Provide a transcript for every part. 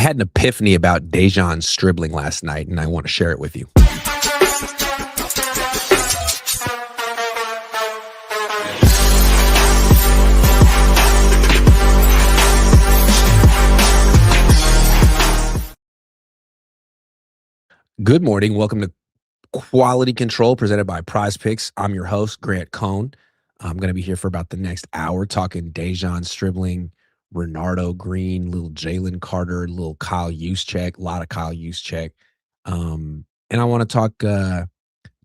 had an epiphany about De'Zhaun Stribling last night, and I want to share it with you. Good morning. Welcome to Quality Control presented by Prize Picks. I'm your host, Grant Cohn. I'm going to be here for about the next hour talking De'Zhaun Stribling, Renardo Green, little Jaylen Carter, little Kyle Juszczyk, a lot of Kyle Juszczyk. And I want to talk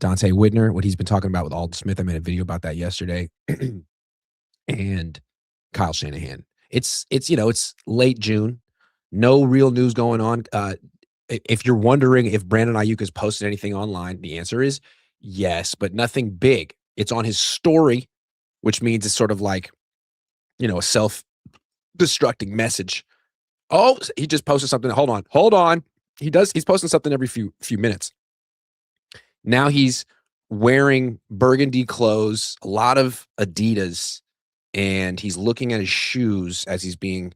Dante Whitner, what he's been talking about with Aldon Smith. I made a video about that yesterday. And Kyle Shanahan. It's late June. No real news going on. If you're wondering if Brandon Ayuk has posted anything online, the answer is yes, but nothing big. It's on his story, which means it's sort of like, a self-destructing message. Oh, he just posted something. Hold on. He's posting something every few minutes. Now he's wearing burgundy clothes, a lot of Adidas, and he's looking at his shoes as he's being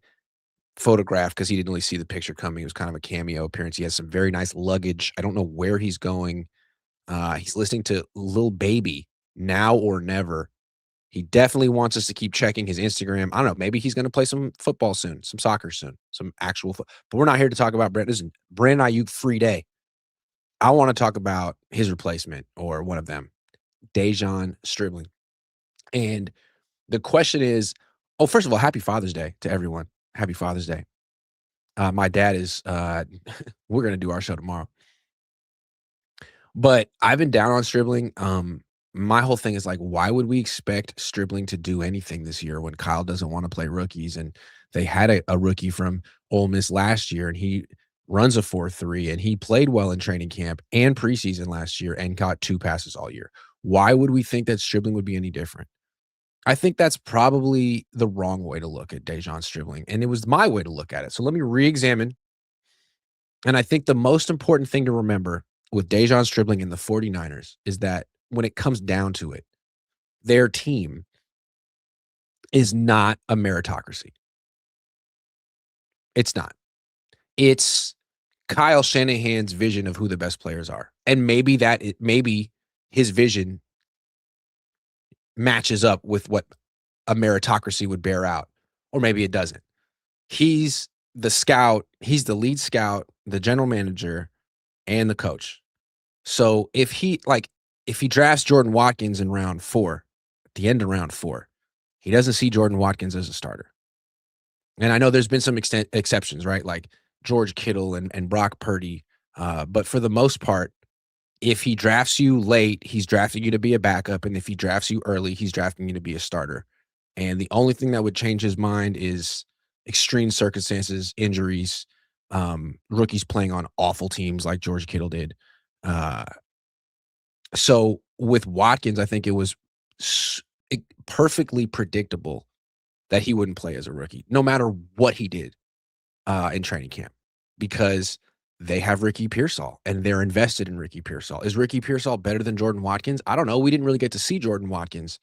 photographed because he didn't really see the picture coming. It was kind of a cameo appearance. He has some very nice luggage. I don't know where he's going. He's listening to Lil Baby, Now or Never. He definitely wants us to keep checking his Instagram. I don't know. Maybe he's going to play some football soon, some soccer soon, some actual football. But we're not here to talk about Brent. This is Brandon Ayuk free day. I want to talk about his replacement or one of them, De'Zhaun Stribling. And the question is, first of all, happy Father's Day to everyone. Happy Father's Day. My dad is, we're going to do our show tomorrow. But I've been down on Stribling. My whole thing is like, why would we expect Stribling to do anything this year when Kyle doesn't want to play rookies? And they had a rookie from Ole Miss last year, and he runs a 4.3, and he played well in training camp and preseason last year and got 2 passes all year. Why would we think that Stribling would be any different? I think that's probably the wrong way to look at De'Zhaun Stribling, and it was my way to look at it. So let me re-examine. And I think the most important thing to remember with De'Zhaun Stribling and the 49ers is that when it comes down to it, their team is not a meritocracy. It's not. It's Kyle Shanahan's vision of who the best players are. And maybe his vision matches up with what a meritocracy would bear out, or maybe it doesn't. He's the scout, he's the lead scout, the general manager, and the coach. So if he drafts Jordan Watkins in round 4, at the end of round 4, he doesn't see Jordan Watkins as a starter. And I know there's been some exceptions, right? Like George Kittle and Brock Purdy. But for the most part, if he drafts you late, he's drafting you to be a backup. And if he drafts you early, he's drafting you to be a starter. And the only thing that would change his mind is extreme circumstances, injuries, rookies playing on awful teams like George Kittle did. So with Watkins, I think it was perfectly predictable that he wouldn't play as a rookie, no matter what he did in training camp, because they have Ricky Pearsall and they're invested in Ricky Pearsall. Is Ricky Pearsall better than Jordan Watkins? I don't know. We didn't really get to see Jordan Watkins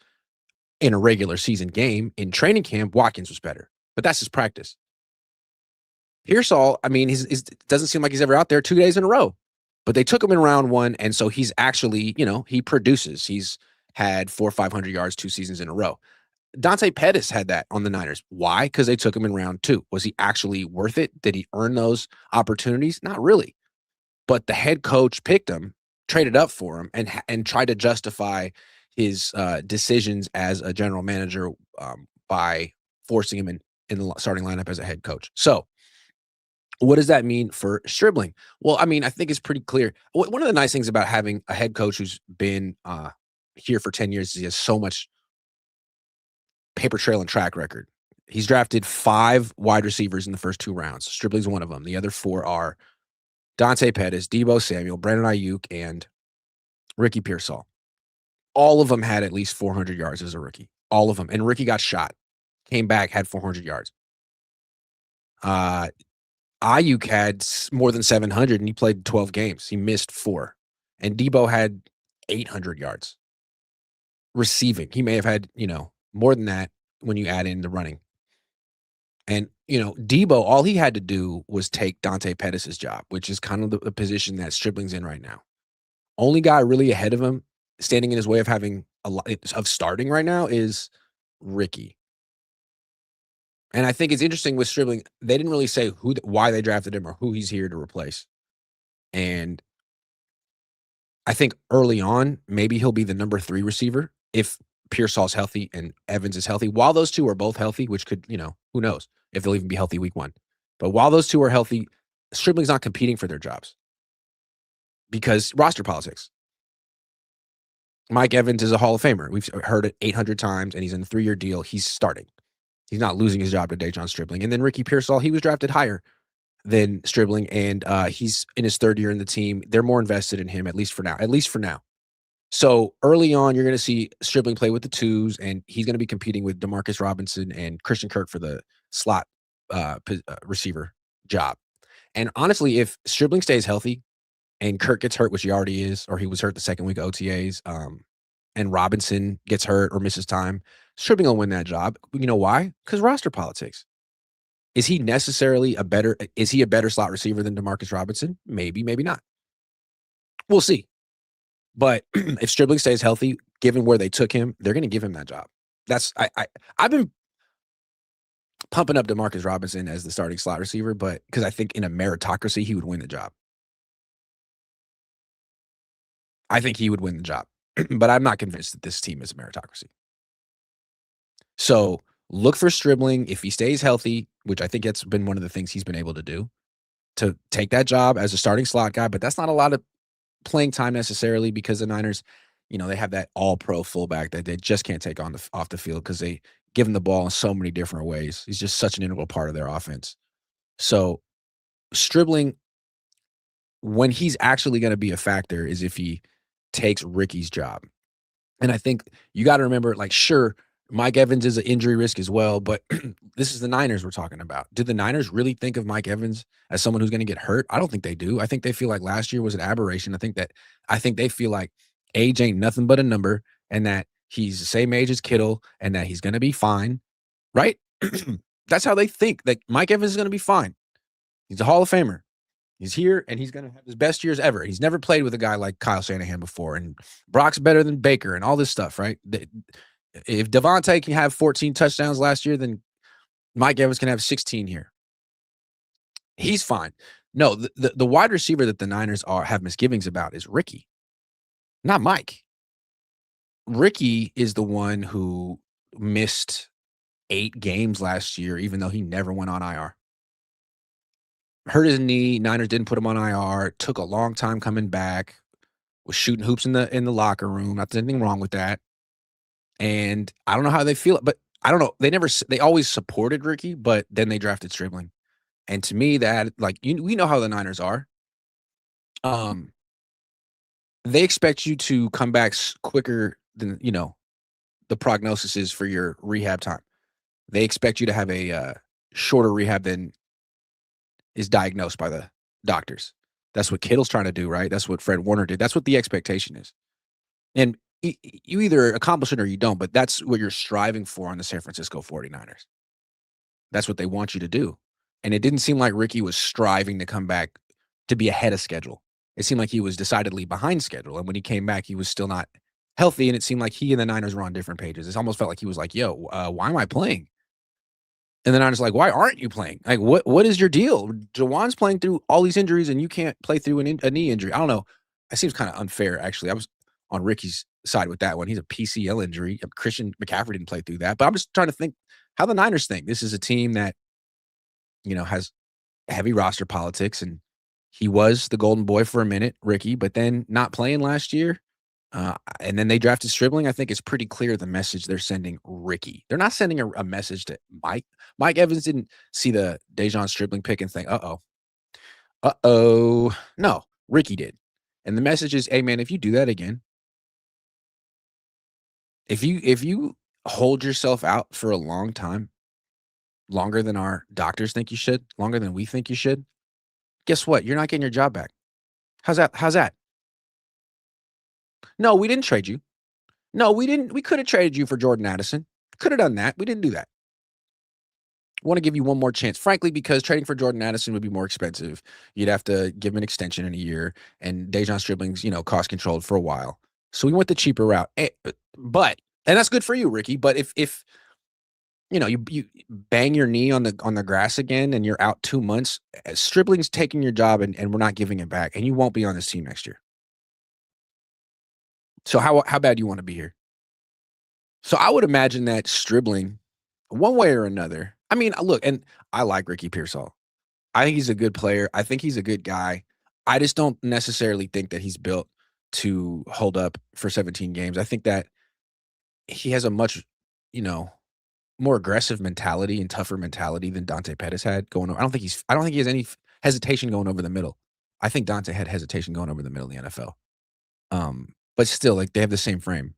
in a regular season game. In training camp, Watkins was better, but that's his practice. Pearsall, I mean, it doesn't seem like he's ever out there 2 days in a row, but they took him in round 1. And so he's actually, he produces. He's had 400 or 500 yards 2 seasons in a row. Dante Pettis had that on the Niners. Why? Because they took him in round 2. Was he actually worth it? Did he earn those opportunities? Not really. But the head coach picked him, traded up for him, and tried to justify his decisions as a general manager by forcing him in the starting lineup as a head coach. So what does that mean for Stribling? Well, I mean, I think it's pretty clear. One of the nice things about having a head coach who's been here for 10 years is he has so much paper trail and track record. He's drafted 5 wide receivers in the first 2 rounds. Stribling's one of them. The other 4 are Dante Pettis, Deebo Samuel, Brandon Ayuk, and Ricky Pearsall. All of them had at least 400 yards as a rookie. All of them. And Ricky got shot, came back, had 400 yards. Ayuk had more than 700, and he played 12 games. He missed 4. And Deebo had 800 yards receiving. He may have had, more than that when you add in the running. And, Debo, all he had to do was take Dante Pettis' job, which is kind of the position that Stribling's in right now. Only guy really ahead of him, standing in his way of having a lot of starting right now is Ricky. And I think it's interesting with Stribling, they didn't really say why they drafted him or who he's here to replace. And I think early on, maybe he'll be the number 3 receiver if Pearsall's healthy and Evans is healthy. While those two are both healthy, which could, who knows if they'll even be healthy week 1. But while those two are healthy, Stribling's not competing for their jobs because roster politics. Mike Evans is a Hall of Famer. We've heard it 800 times, and he's in a 3-year deal. He's starting. He's not losing his job to De'Zhaun Stribling. And then Ricky Pearsall, he was drafted higher than Stribling, and he's in his 3rd year in the team. They're more invested in him, at least for now. At least for now. So early on, you're going to see Stribling play with the twos, and he's going to be competing with Demarcus Robinson and Christian Kirk for the slot receiver job. And honestly, if Stribling stays healthy and Kirk gets hurt, which he already is, or he was hurt the second week of OTAs, and Robinson gets hurt or misses time, Stribling will win that job. You know why? Because roster politics. Is he necessarily a better slot receiver than Demarcus Robinson? Maybe, maybe not. We'll see. But if Stribling stays healthy, given where they took him, they're going to give him that job. I've been pumping up Demarcus Robinson as the starting slot receiver, but because I think in a meritocracy, he would win the job. I think he would win the job, but I'm not convinced that this team is a meritocracy. So look for Stribling if he stays healthy, which I think that's been one of the things he's been able to do, to take that job as a starting slot guy. But that's not a lot of playing time necessarily because the Niners, they have that all-pro fullback that they just can't take off the field because they give him the ball in so many different ways. He's just such an integral part of their offense. So Stribling, when he's actually going to be a factor is if he takes Ricky's job. And I think you got to remember, sure, Mike Evans is an injury risk as well, but this is the Niners we're talking about. Do the Niners really think of Mike Evans as someone who's going to get hurt? I don't think they do. I think they feel like last year was an aberration. I think they feel like age ain't nothing but a number and that he's the same age as Kittle and that he's going to be fine, right? That's how they think, that Mike Evans is going to be fine. He's a Hall of Famer. He's here, and he's going to have his best years ever. He's never played with a guy like Kyle Shanahan before, and Brock's better than Baker and all this stuff, right? If Devontae can have 14 touchdowns last year, then Mike Evans can have 16 here. He's fine. No, the wide receiver that the Niners have misgivings about is Ricky, not Mike. Ricky is the one who missed 8 games last year, even though he never went on IR. Hurt his knee. Niners didn't put him on IR. Took a long time coming back. Was shooting hoops in the locker room. Not anything wrong with that. And I don't know how they feel, but I don't know. They always supported Ricky, but then they drafted Stribling. And to me, that we know how the Niners are. They expect you to come back quicker than the prognosis is for your rehab time. They expect you to have a shorter rehab than is diagnosed by the doctors. That's what Kittle's trying to do, right? That's what Fred Warner did. That's what the expectation is. And you either accomplish it or you don't, but that's what you're striving for on the San Francisco 49ers. That's what they want you to do. And it didn't seem like Ricky was striving to come back to be ahead of schedule. It seemed like he was decidedly behind schedule. And when he came back, he was still not healthy. And it seemed like he and the Niners were on different pages. It almost felt like he was like, yo, why am I playing? And then I was like, why aren't you playing? Like, what is your deal? Jawan's playing through all these injuries and you can't play through a knee injury. I don't know. It seems kind of unfair, actually. I was on Ricky's side with that one. He's a PCL injury. Christian McCaffrey didn't play through that. But I'm just trying to think how the Niners think. This is a team that, has heavy roster politics. And he was the golden boy for a minute, Ricky, but then not playing last year. And then they drafted Stribling. I think it's pretty clear the message they're sending Ricky. They're not sending a message to Mike. Mike Evans didn't see the De'Zhaun Stribling pick and think, No, Ricky did. And the message is, hey, man, if you do that again, if you hold yourself out for a long time, longer than our doctors think you should, longer than we think you should, guess what? You're not getting your job back. How's that? No, we didn't trade you. No, we didn't. We could have traded you for Jordan Addison. Could have done that. We didn't do that. Want to give you one more chance, frankly, because trading for Jordan Addison would be more expensive. You'd have to give him an extension in a year, and De'Zhaun Stribling's, cost controlled for a while. So we went the cheaper route. But and that's good for you, Ricky. But if you bang your knee on the grass again and you're out 2 months, Stribling's taking your job and we're not giving it back, and you won't be on this team next year. So how bad do you want to be here? So I would imagine that Stribling, one way or another. I mean, look, and I like Ricky Pearsall. I think he's a good player. I think he's a good guy. I just don't necessarily think that he's built to hold up for 17 games. I think that he has a much, you know, more aggressive mentality and tougher mentality than Dante Pettis had going over. I don't think he has any hesitation going over the middle. I think Dante had hesitation going over the middle in the NFL. But still, like, they have the same frame.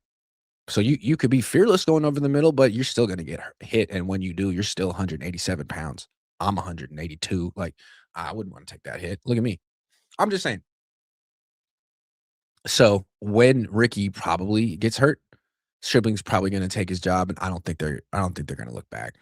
So you could be fearless going over the middle, but you're still gonna get hit, and when you do, you're still 187 pounds. I'm 182. Like, I wouldn't wanna take that hit. Look at me. I'm just saying. So, when Ricky probably gets hurt, Stribling's probably gonna take his job, and I don't think they're gonna look back.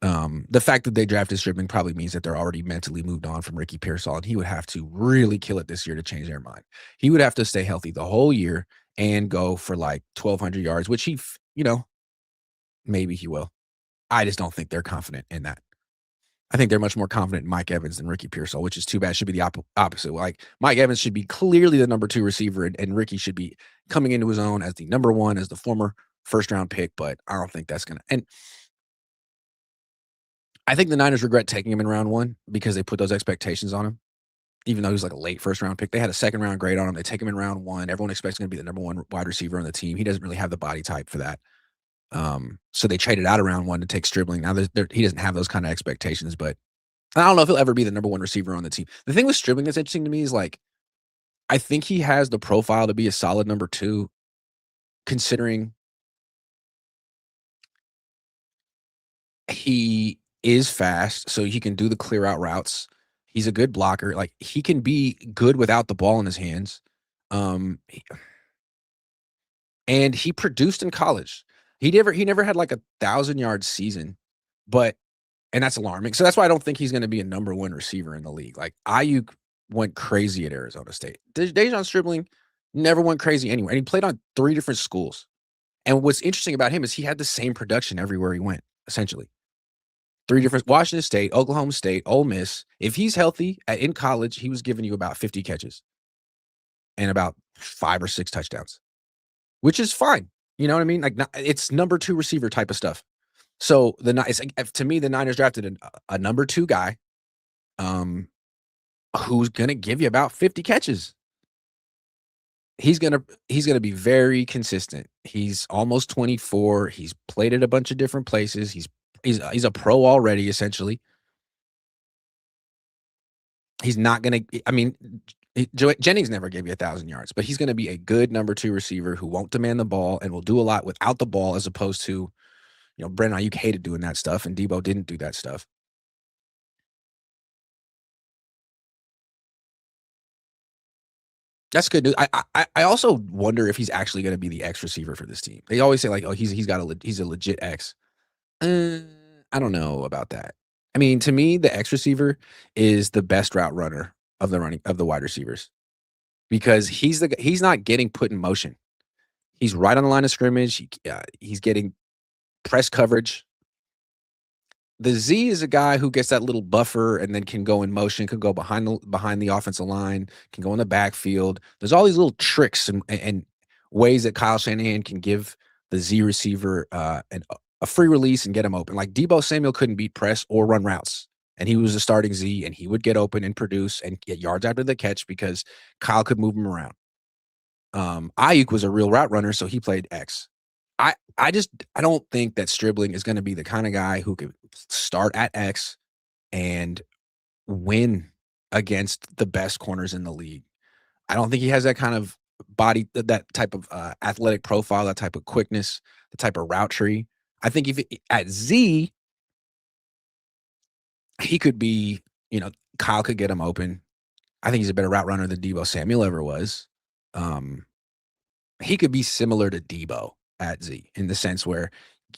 The fact that they drafted Stribling probably means that they're already mentally moved on from Ricky Pearsall, and he would have to really kill it this year to change their mind. He would have to stay healthy the whole year and go for like 1,200 yards, which maybe he will. I just don't think they're confident in that. I think they're much more confident in Mike Evans than Ricky Pearsall, which is too bad. Should be the opposite. Like, Mike Evans should be clearly the number 2 receiver, and Ricky should be coming into his own as the number 1, as the former first round pick. But I don't think that's gonna. And I think the Niners regret taking him in round 1 because they put those expectations on him. Even though he was like a late first round pick, they had a second round grade on him. They take him in round 1. Everyone expects him to be the number 1 wide receiver on the team. He doesn't really have the body type for that. So they traded out of round 1 to take Stribling. Now he doesn't have those kind of expectations, but I don't know if he'll ever be the number 1 receiver on the team. The thing with Stribling that's interesting to me is, like, I think he has the profile to be a solid number 2, considering he is fast, so he can do the clear out routes. He's a good blocker. Like, he can be good without the ball in his hands. Um, and he produced in college. He never had like 1,000-yard season, but and that's alarming. So that's why I don't think he's going to be a number 1 receiver in the league. Like, Ayuk went crazy at Arizona State. De'Zhaun Stribling never went crazy anywhere, and he played on 3 different schools. And what's interesting about him is he had the same production everywhere he went, essentially. 3 different Washington State, Oklahoma State, Ole Miss. If he's healthy in college, he was giving you about 50 catches and about 5 or 6 touchdowns, which is fine. You know what I mean? Like, it's number 2 receiver type of stuff. So to me, the Niners drafted a number 2 guy, who's gonna give you about 50 catches. He's gonna be very consistent. He's almost 24. He's played at a bunch of different places. He's a pro already, essentially. He's not gonna. I mean, Jennings never gave you 1,000 yards, but he's gonna be a good number 2 receiver who won't demand the ball and will do a lot without the ball, as opposed to, Brandon Ayuk hated doing that stuff, and Debo didn't do that stuff. That's good news. I also wonder if he's actually going to be the X receiver for this team. They always say, like, oh, he's a legit X. Uh, I don't know about that. I mean, to me, the X receiver is the best route runner of the wide receivers, because he's not getting put in motion. He's right on the line of scrimmage. He's getting press coverage. The Z is a guy who gets that little buffer and then can go in motion, can go behind the offensive line, can go in the backfield. There's all these little tricks and ways that Kyle Shanahan can give the Z receiver a free release and get him open. Like, Debo Samuel couldn't beat press or run routes, and he was a starting Z, and he would get open and produce and get yards after the catch because Kyle could move him around. Ayuk was a real route runner, so he played X. I don't think that Stribling is gonna be the kinda guy who could start at X and win against the best corners in the league. I don't think he has that kind of body, that type of, athletic profile, that type of quickness, the type of route tree. I think if at Z, he could be, Kyle could get him open. I think he's a better route runner than Debo Samuel ever was. Um, he could be similar to Debo at Z, in the sense where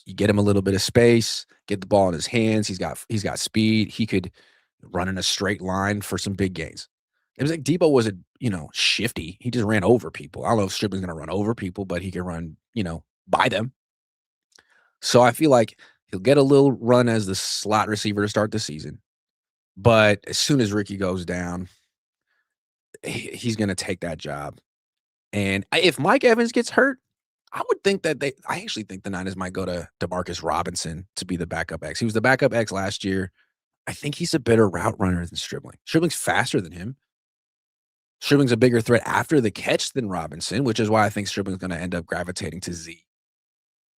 You get him a little bit of space, get the ball in his hands. He's got speed. He could run in a straight line for some big gains. It was like Debo wasn't, shifty. He just ran over people. I don't know if Stripling's gonna run over people, but he can run, by them. So I feel like he'll get a little run as the slot receiver to start the season. But as soon as Ricky goes down, he's gonna take that job. And if Mike Evans gets hurt, I actually think the Niners might go to Demarcus Robinson to be the backup X. He was the backup X last year. I think he's a better route runner than Stribling. Stribling's faster than him. Stribling's a bigger threat after the catch than Robinson, which is why I think Stribling's going to end up gravitating to Z.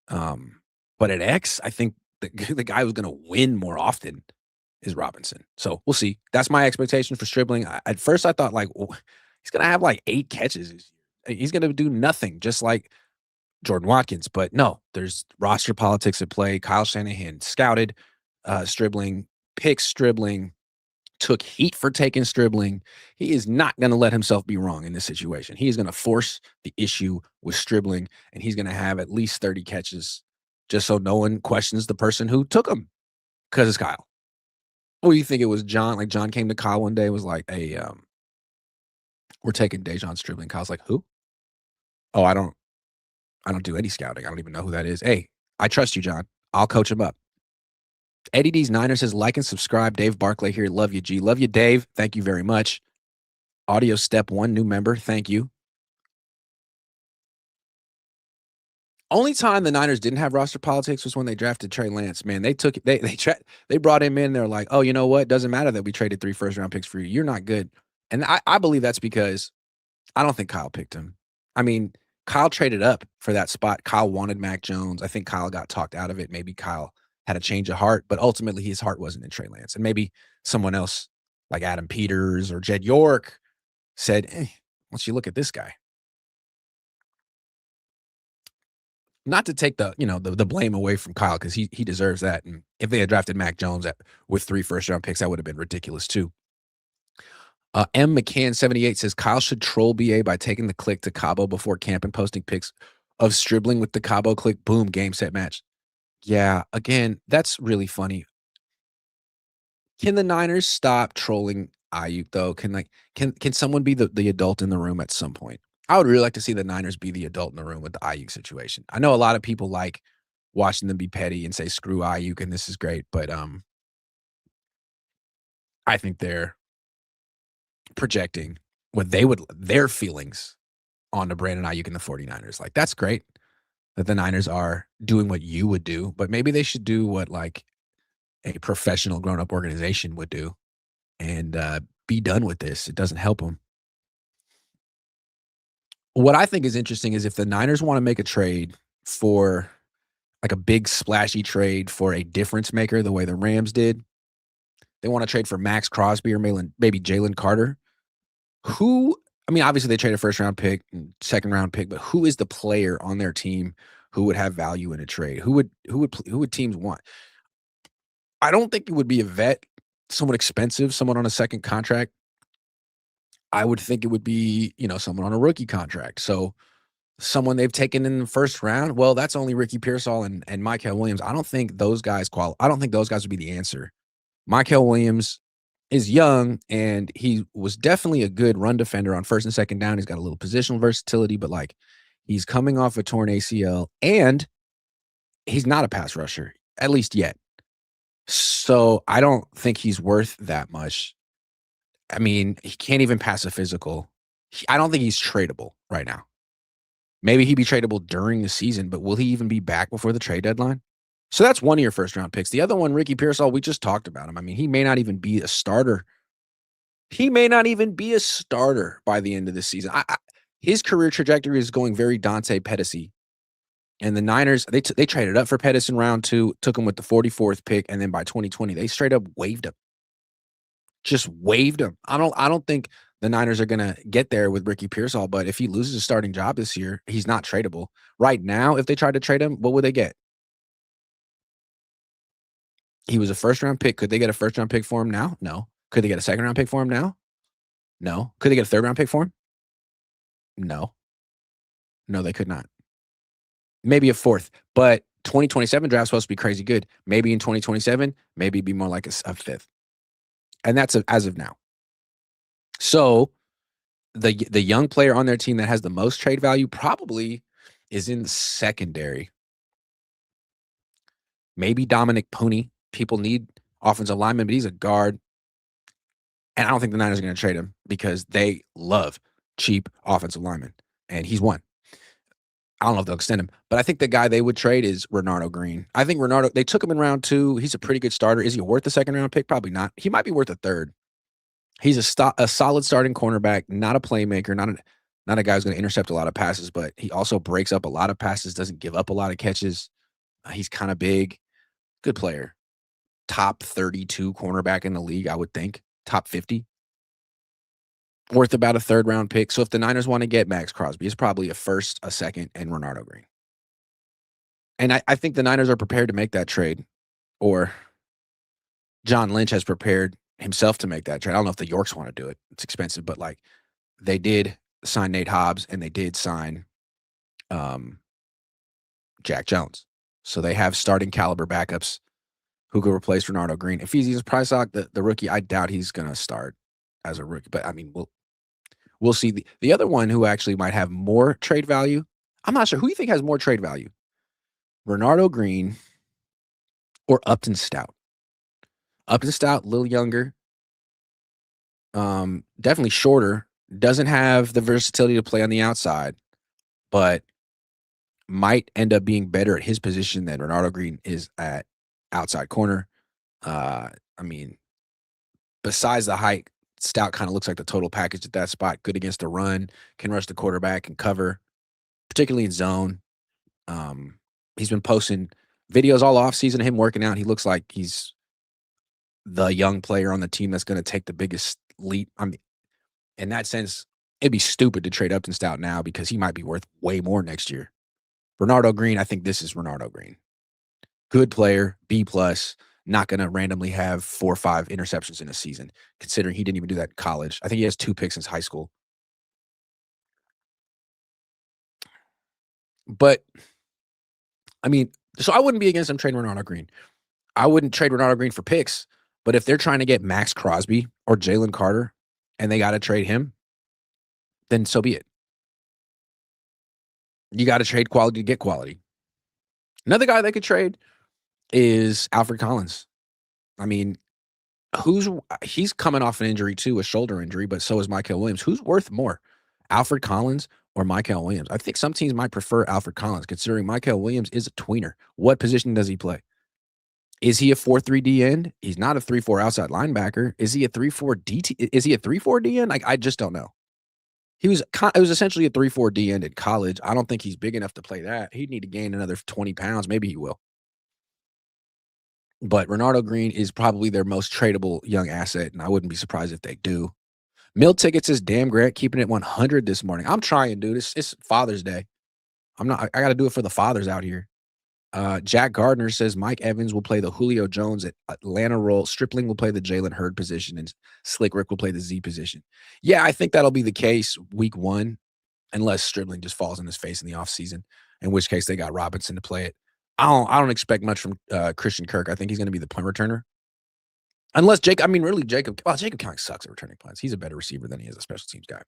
But at X, I think the guy who's going to win more often is Robinson. So we'll see. That's my expectation for Stribling. At first, I thought he's going to have 8 catches. He's going to do nothing, just like Jordan Watkins. But no, there's roster politics at play. Kyle Shanahan scouted Stribling, picked Stribling, took heat for taking Stribling. He is not going to let himself be wrong in this situation. He is going to force the issue with Stribling, and he's going to have at least 30 catches just so no one questions the person who took him because it's Kyle. Or you think it was John? Like John came to Kyle one day, was like, "Hey, we're taking De'Zhaun Stribling." Kyle's like, "Who?" "Oh, I don't do any scouting. I don't even know who that is." "Hey, I trust you, John. I'll coach him up." Eddie D's Niners says, like and subscribe. Dave Barclay here. Love you, G. Love you, Dave. Thank you very much. Audio Step 1, new member. Thank you. Only time the Niners didn't have roster politics was when they drafted Trey Lance. Man, they brought him in. They're like, "Oh, you know what? Doesn't matter that we traded 3 first-round picks for you. You're not good." And I believe that's because I don't think Kyle picked him. I mean, Kyle traded up for that spot. Kyle wanted Mac Jones. I think Kyle got talked out of it. Maybe Kyle had a change of heart, but ultimately his heart wasn't in Trey Lance. And maybe someone else like Adam Peters or Jed York said, once you look at this guy. Not to take the blame away from Kyle because he deserves that. And if they had drafted Mac Jones with 3 first-round picks, that would have been ridiculous too. M. McCann 78 says Kyle should troll BA by taking the click to Cabo before camp and posting pics of Stribling with the Cabo click. Boom, game, set, match. Yeah, again, that's really funny. Can the Niners stop trolling Ayuk though? Can someone be the adult in the room at some point? I would really like to see the Niners be the adult in the room with the Ayuk situation. I know a lot of people like watching them be petty and say screw Ayuk and this is great, but I think they're projecting their feelings onto Brandon Ayuk and the 49ers. Like, that's great that the Niners are doing what you would do, but maybe they should do what like a professional grown-up organization would do and be done with this. It doesn't help them. What I think is interesting is if the Niners want to make a trade for like a big splashy trade for a difference maker, the way the Rams did, they want to trade for Max Crosby or maybe Jaylen Carter. Obviously they trade a first round pick and second round pick, but who is the player on their team who would have value in a trade? Who would teams want? I don't think it would be a vet, someone expensive, someone on a second contract. I would think it would be, someone on a rookie contract. So someone they've taken in the first round, well, that's only Ricky Pearsall and Michael Williams. I don't think those guys would be the answer. Michael Williams is young, and he was definitely a good run defender on first and second down. He's got a little positional versatility, but he's coming off a torn ACL, and he's not a pass rusher, at least yet. So I don't think he's worth that much. He can't even pass a physical. I don't think he's tradable right now. Maybe he'd be tradable during the season, but will he even be back before the trade deadline? So that's one of your first-round picks. The other one, Ricky Pearsall, we just talked about him. He may not even be a starter. He may not even be a starter by the end of the season. His career trajectory is going very Dante Pettis-y. And the Niners, they traded up for Pettis in round 2, took him with the 44th pick, and then by 2020, they straight up waived him. Just waived him. I don't think the Niners are going to get there with Ricky Pearsall, but if he loses a starting job this year, he's not tradable. Right now, if they tried to trade him, what would they get? He was a first-round pick. Could they get a first-round pick for him now? No. Could they get a second-round pick for him now? No. Could they get a third-round pick for him? No. No, they could not. Maybe a fourth, but 2027 draft supposed to be crazy good. Maybe in 2027, maybe it'd be more like a fifth. And that's as of now. So the young player on their team that has the most trade value probably is in the secondary. Maybe Dominic Pooney. People need offensive lineman, but he's a guard. And I don't think the Niners are going to trade him because they love cheap offensive linemen. And he's one. I don't know if they'll extend him, but I think the guy they would trade is Renardo Green. I think Renardo, they took him in round 2. He's a pretty good starter. Is he worth the second round pick? Probably not. He might be worth a third. He's a solid starting cornerback, not a playmaker, not a guy who's going to intercept a lot of passes, but he also breaks up a lot of passes, doesn't give up a lot of catches. He's kind of big. Good player. Top 32 cornerback in the league, I would think. Top 50. Worth about a third round pick. So if the Niners want to get Max Crosby, it's probably a first, a second, and Renardo Green. And I think the Niners are prepared to make that trade, or John Lynch has prepared himself to make that trade. I don't know if the Yorks want to do it. It's expensive, but like they did sign Nate Hobbs and they did sign Jack Jones. So they have starting caliber backups who could replace Renardo Green. If he's his price tag, the rookie, I doubt he's going to start as a rookie. But I mean, we'll see. The other one who actually might have more trade value, I'm not sure. Who do you think has more trade value? Renardo Green or Upton Stout? Upton Stout, a little younger, definitely shorter, doesn't have the versatility to play on the outside, but might end up being better at his position than Renardo Green is at outside corner. I mean, besides the height, Stout kind of looks like the total package at that spot. Good against the run, can rush the quarterback, and cover, particularly in zone. He's been posting videos all offseason of him working out. He looks like he's the young player on the team that's going to take the biggest leap. I mean, in that sense, it'd be stupid to trade Upton Stout now because he might be worth way more next year. Renardo Green, I think this is Renardo Green. Good player, B plus, not going to randomly have 4 or 5 interceptions in a season, considering he didn't even do that in college. I think he has 2 picks since high school. But, I mean, so I wouldn't be against them trading Renardo Green. I wouldn't trade Renardo Green for picks, but if they're trying to get Max Crosby or Jaylen Carter and they got to trade him, then so be it. You got to trade quality to get quality. Another guy they could trade is Alfred Collins. I mean, he's coming off an injury too, a shoulder injury, but so is Mykel Williams. Who's worth more, Alfred Collins or Mykel Williams? I think some teams might prefer Alfred Collins, considering Mykel Williams is a tweener. What position does he play? Is he a 4-3 D end? He's not a 3-4 outside linebacker. Is he a 3-4 DT? Is he a 3-4 D end? Like, I just don't know. It was essentially a 3-4 D end in college. I don't think he's big enough to play that. He'd need to gain another 20 pounds. Maybe he will. But Renardo Green is probably their most tradable young asset, and I wouldn't be surprised if they do. Mill Ticket says, damn, Grant, keeping it 100 this morning. I'm trying, dude. It's Father's Day. I got to do it for the fathers out here. Jack Gardner says Mike Evans will play the Julio Jones at Atlanta role. Stripling will play the Jalen Hurd position, and Slick Rick will play the Z position. Yeah, I think that'll be the case week 1, unless Stripling just falls in his face in the offseason, in which case they got Robinson to play it. I don't expect much from Christian Kirk. I think he's going to be the punt returner. Unless Jacob kind of sucks at returning punts. He's a better receiver than he is a special teams guy.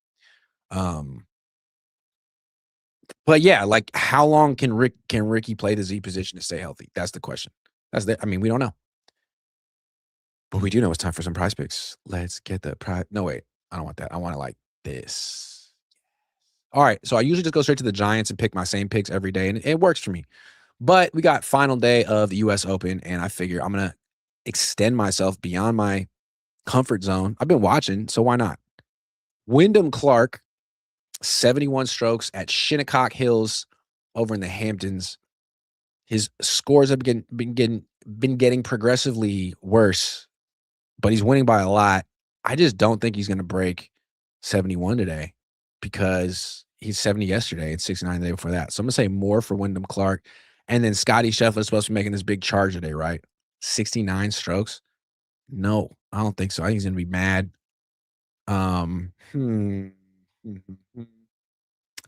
But yeah, like how long can Ricky play the Z position to stay healthy? That's the question. We don't know. But we do know it's time for some prize picks. Let's get the prize. No, wait. I don't want that. I want it like this. All right. So I usually just go straight to the Giants and pick my same picks every day, and it works for me. But we got final day of the U.S. Open, and I figure I'm going to extend myself beyond my comfort zone. I've been watching, so why not? Wyndham Clark, 71 strokes at Shinnecock Hills over in the Hamptons. His scores have been getting progressively worse, but he's winning by a lot. I just don't think he's going to break 71 today because he's 70 yesterday and 69 the day before that. So I'm going to say more for Wyndham Clark. And then Scotty Scheffler is supposed to be making this big charge today, right? 69 strokes? No, I don't think so. I think he's going to be mad.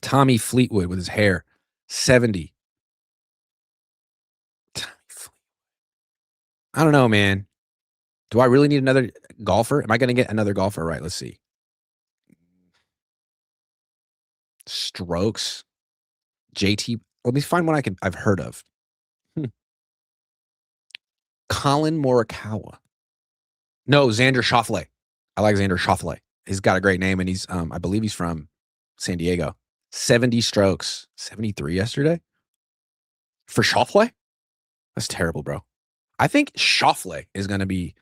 Tommy Fleetwood with his hair, 70. I don't know, man. Do I really need another golfer? Am I going to get another golfer right? Let's see. Strokes. JT. Let me find one I've heard of. Hmm. Colin Morikawa. No, Xander Schauffele. I like Xander Schauffele. He's got a great name, and he's I believe he's from San Diego. 70 strokes. 73 yesterday for Schauffele. That's terrible, bro. I think Schauffele is going to be.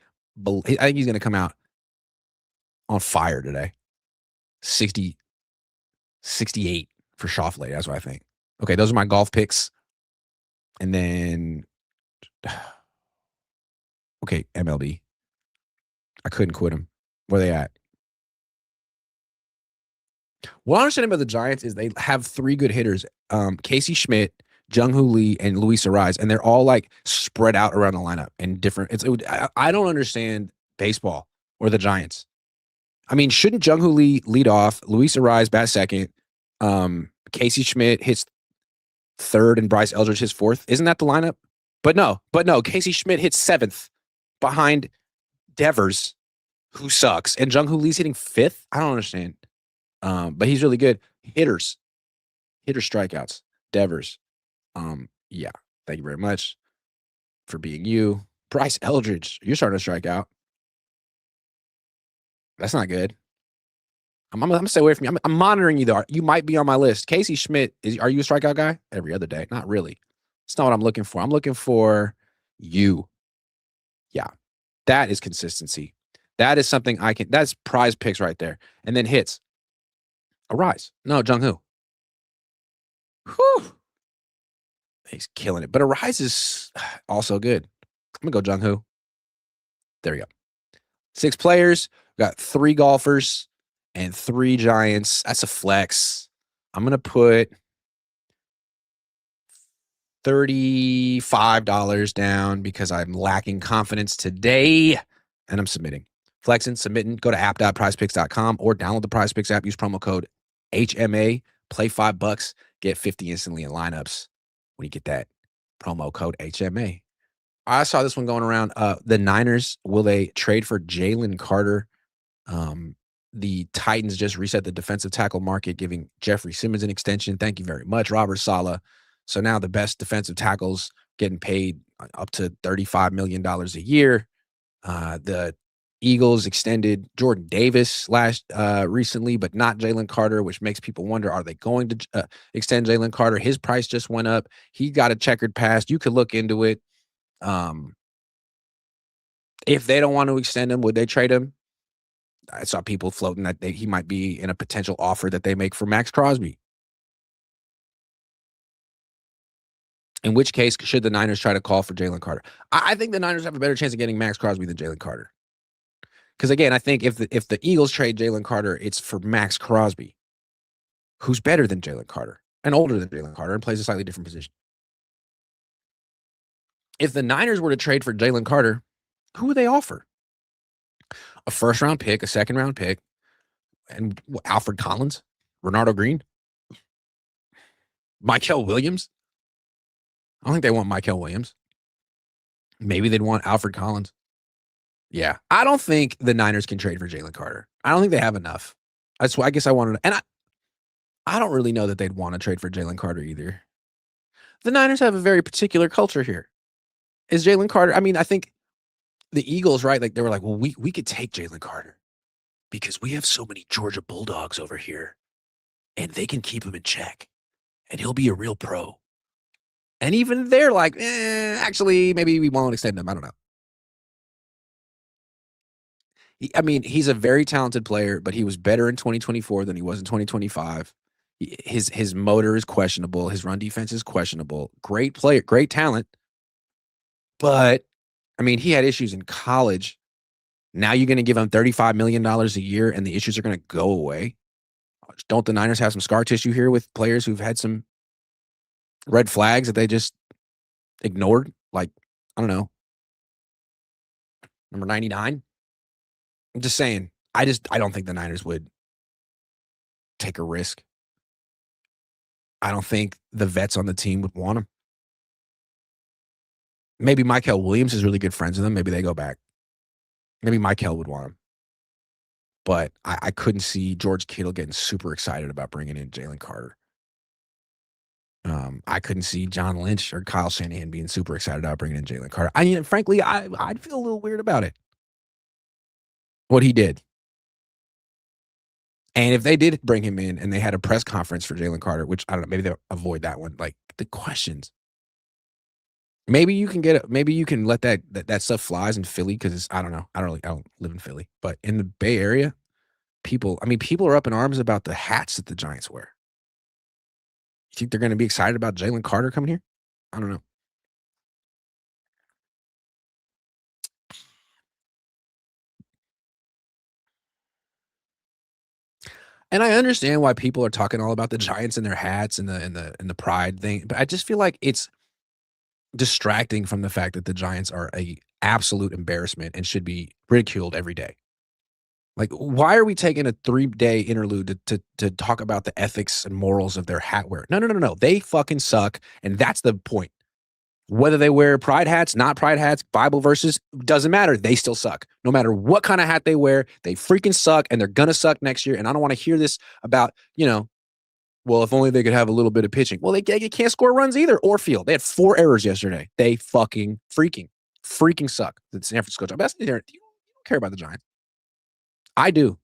I think he's going to come out on fire today. 60, 68 for Schauffele. That's what I think. Okay, those are my golf picks. And then, okay, MLB. I couldn't quit him. Where they at? What I understand about the Giants is they have three good hitters: Casey Schmidt, Jung-Hoo Lee, and Luis Ariz, and they're all like spread out around the lineup and different. I don't understand baseball or the Giants. I mean, shouldn't Jung-Hoo Lee lead off? Luis Ariz bat second. Casey Schmidt hits third, and Bryce Eldridge hits fourth. Isn't that the lineup? But no. Casey Schmidt hits seventh behind Devers, who sucks, and Jung-Hoo Lee's hitting fifth. I don't understand. But he's really good. Hitter strikeouts. Devers. Yeah. Thank you very much for being you. Bryce Eldridge, you're starting to strike out. That's not good. I'm gonna stay away from you. I'm monitoring you though. You might be on my list. Casey Schmidt, are you a strikeout guy? Every other day. Not really. It's not what I'm looking for. I'm looking for you. Yeah. That is consistency. That is something that's prize picks right there. And then hits. Arise. No, Jung-Hoo. Whew. He's killing it. But Arise is also good. I'm going to go Jung-Hoo. There we go. 6 players. We got 3 golfers and 3 Giants. That's a flex. I'm going to put $35 down because I'm lacking confidence today. And I'm submitting. Flexing, submitting. Go to app.prizepicks.com or download the PrizePicks app. Use promo code HMA. Play $5. Get 50 instantly in lineups when you get that promo code HMA. I saw this one going around. The Niners, will they trade for Jaylen Carter? The Titans just reset the defensive tackle market, giving Jeffrey Simmons an extension. Thank you very much, Robert Saleh. So now the best defensive tackles getting paid up to $35 million a year. The Eagles extended Jordan Davis recently, but not Jaylen Carter, which makes people wonder, are they going to extend Jaylen Carter? His price just went up. He got a checkered past. You could look into it. If they don't want to extend him, would they trade him? I saw people floating that he might be in a potential offer that they make for Max Crosby. In which case, should the Niners try to call for Jaylen Carter? I think the Niners have a better chance of getting Max Crosby than Jaylen Carter. Because again, I think if the Eagles trade Jaylen Carter, it's for Max Crosby, who's better than Jaylen Carter and older than Jaylen Carter and plays a slightly different position. If the Niners were to trade for Jaylen Carter, who would they offer? A first-round pick, a second-round pick, and Alfred Collins, Renardo Green, Michael Williams. I don't think they want Michael Williams. Maybe they'd want Alfred Collins. Yeah. I don't think the Niners can trade for Jaylen Carter. I don't think they have enough. That's why I guess I wanted to. And I don't really know that they'd want to trade for Jaylen Carter either. The Niners have a very particular culture here. Is Jaylen Carter? I mean, I think the Eagles, right? Like they were like, well, we could take Jaylen Carter because we have so many Georgia Bulldogs over here and they can keep him in check and he'll be a real pro. And even they're like, actually, maybe we won't extend him. I don't know. He's a very talented player, but he was better in 2024 than he was in 2025. His motor is questionable. His run defense is questionable. Great player, great talent. But, he had issues in college. Now you're going to give him $35 million a year and the issues are going to go away. Don't the Niners have some scar tissue here with players who've had some red flags that they just ignored? Like, I don't know, number 99? I'm just saying, I don't think the Niners would take a risk. I don't think the vets on the team would want him. Maybe Michael Williams is really good friends with him. Maybe they go back. Maybe Michael would want him. But I couldn't see George Kittle getting super excited about bringing in Jaylen Carter. I couldn't see John Lynch or Kyle Shanahan being super excited about bringing in Jaylen Carter. I mean, frankly, I'd feel a little weird about it. What he did. And if they did bring him in and they had a press conference for Jaylen Carter, which I don't know, maybe they'll avoid that one. Like the questions. Maybe you can maybe you can let that stuff flies in Philly because I don't know. I don't live in Philly, but in the Bay Area, people are up in arms about the hats that the Giants wear. You think they're going to be excited about Jaylen Carter coming here? I don't know. And I understand why people are talking all about the Giants and their hats and the pride thing, but I just feel like it's distracting from the fact that the Giants are a absolute embarrassment and should be ridiculed every day. Like, why are we taking a 3-day interlude to talk about the ethics and morals of their hat wear? No, no, no, no, no. They fucking suck, and that's the point. Whether they wear pride hats, not pride hats, Bible verses, doesn't matter. They still suck. No matter what kind of hat they wear, they freaking suck, and they're gonna suck next year. And I don't want to hear this about, well, if only they could have a little bit of pitching. Well, they can't score runs either or field. They had 4 errors yesterday. They fucking freaking suck. The San Francisco Giants. You don't care about the Giants. I do.